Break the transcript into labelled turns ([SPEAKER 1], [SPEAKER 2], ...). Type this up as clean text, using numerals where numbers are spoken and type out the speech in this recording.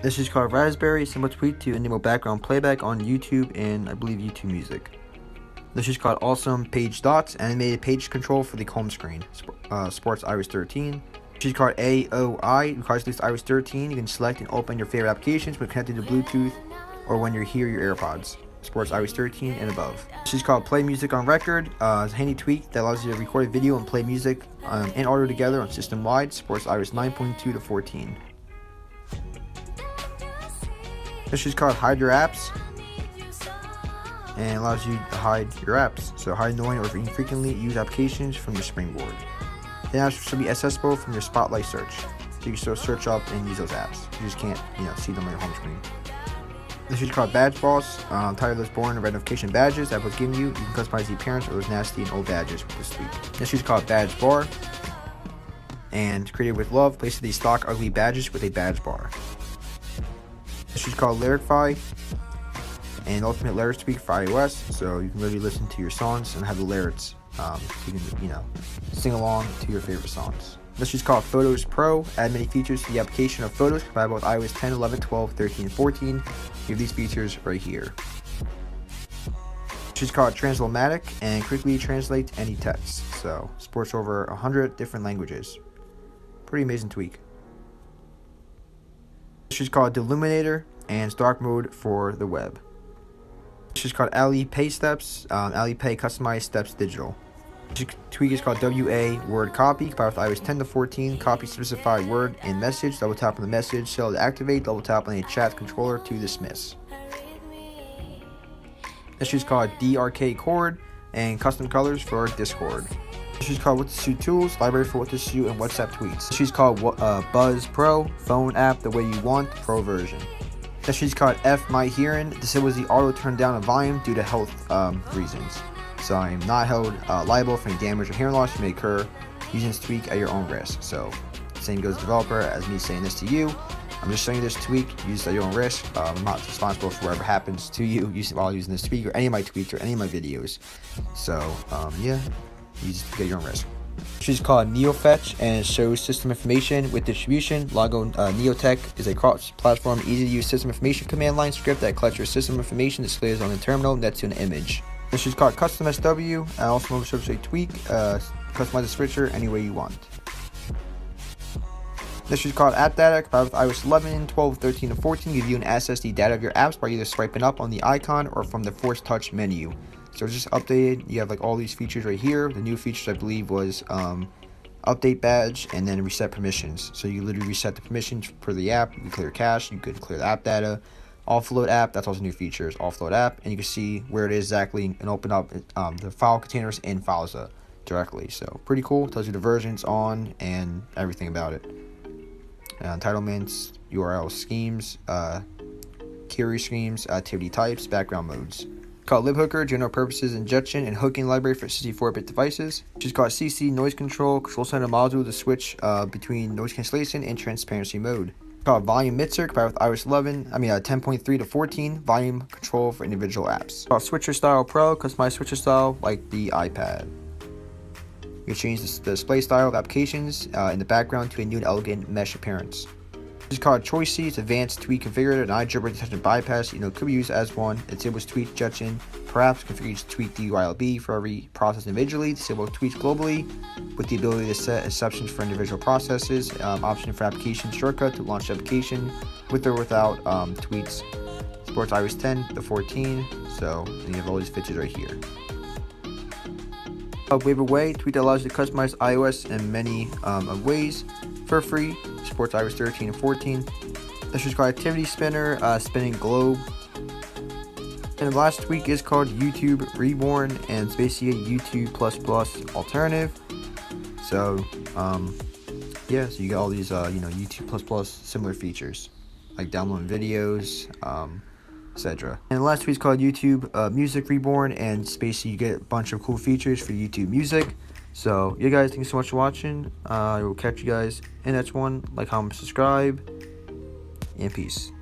[SPEAKER 1] This is called Raspberry, simple tweak to enable background playback on YouTube and I believe YouTube Music. This is called Awesome Page Dots, animated page control for the home screen. Supports iOS 13. This is called AOI, requires at least iOS 13. You can select and open your favorite applications when connected to Bluetooth or when you hear your AirPods. Supports iOS 13 and above. This is called Play Music on Record. It's a handy tweak that allows you to record a video and play music and audio together on system-wide. Supports iOS 9.2 to 14. This is called Hide Your Apps, and it allows you to hide your apps. So hide annoying or infrequently used applications from your springboard. The apps should be accessible from your Spotlight search, so you can still search up and use those apps. You just can't, see them on your home screen. This is called BadgeBar. Title of those born red notification badges that was given you. You can customize the appearance of those nasty and old badges with this tweak. This is called BadgeBar, and created with love, places these stock ugly badges with a badge bar. This is called Lyricify, and ultimate lyrics tweak for iOS, so you can literally listen to your songs and have the lyrics. So you can, sing along to your favorite songs. This is called Photos Pro. Add many features to the application of Photos compatible with iOS 10, 11, 12, 13, and 14. You have these features right here. This is called Translate-O-Matic, and quickly translate any text. So supports over 100 different languages. Pretty amazing tweak. This is called Illuminator, and it's dark mode for the web. This is called Alipay Steps. Alipay customized steps digital. This tweak is called WA Word Copy, compatible with iOS 10 to 14. Copy specified word and message. Double tap on the message cell to activate. Double tap on a chat controller to dismiss. This is called DRK Chord, and custom colors for Discord. This is called What to Suit Tools, library for what to suit and WhatsApp tweets. This is called Buzz Pro, phone app the way you want, pro version. This is called FMy Hearing, disables the auto turn down of volume due to health reasons. So I am not held liable for any damage or hearing loss you may occur using this tweak at your own risk. So same goes developer as me saying this to you. I'm just showing you this tweak, use it at your own risk. I'm not responsible for whatever happens to you while using this tweak or any of my tweets or any of my videos. So yeah. You just get your own risk. This is called NeoFetch, and it shows system information with distribution. Logo Neotech is a cross-platform, easy-to-use system information command line script that collects your system information, displays on the terminal, nets to an image. This is called Custom SW, and also shows a tweak, customize the switcher any way you want. This is called App Data, compatible with iOS 11, 12, 13, and 14. Give you an access to the data of your apps by either swiping up on the icon or from the Force Touch menu. So it's just updated. You have like all these features right here. The new features I believe was update badge and then reset permissions. So you literally reset the permissions for the app. You can clear cache. You could clear the app data. Offload app. That's also new features. Offload app, and you can see where it is exactly and open up the file containers in Files directly. So pretty cool. Tells you the versions on and everything about it. Entitlements, URL schemes, query schemes, activity types, background modes. Called libhooker, general purposes injection and hooking library for 64-bit devices. Which is called CC noise control center module to switch between noise cancellation and transparency mode. Called volume mixer, compatible with iOS 10.3 to 14, volume control for individual apps. Called switcher style pro, customized switcher style like the iPad. You can change the display style of applications in the background to a new and elegant mesh appearance. This is called Choice C. It's advanced tweak configured, an jailbreak detection bypass. Could be used as one. It disables tweak injection. Perhaps configure each tweak DUILB for every process individually. Disable tweets globally with the ability to set exceptions for individual processes. Option for application shortcut to launch the application with or without tweets. Supports iOS 10 to 14. So you have all these features right here. Wave Away, tweak that allows you to customize iOS in many ways for free. Supports iOS 13 and 14. This is called Activity Spinner, spinning globe. And the last tweak is called YouTube Reborn, and it's basically a YouTube ++ alternative. So, yeah, so you got all these, YouTube ++ similar features, like downloading videos, etc. And the last tweet is called YouTube Music Reborn, and it's basically you get a bunch of cool features for YouTube Music. So, yeah, guys, thank you so much for watching. I will catch you guys in the next one. Like, comment, subscribe, and peace.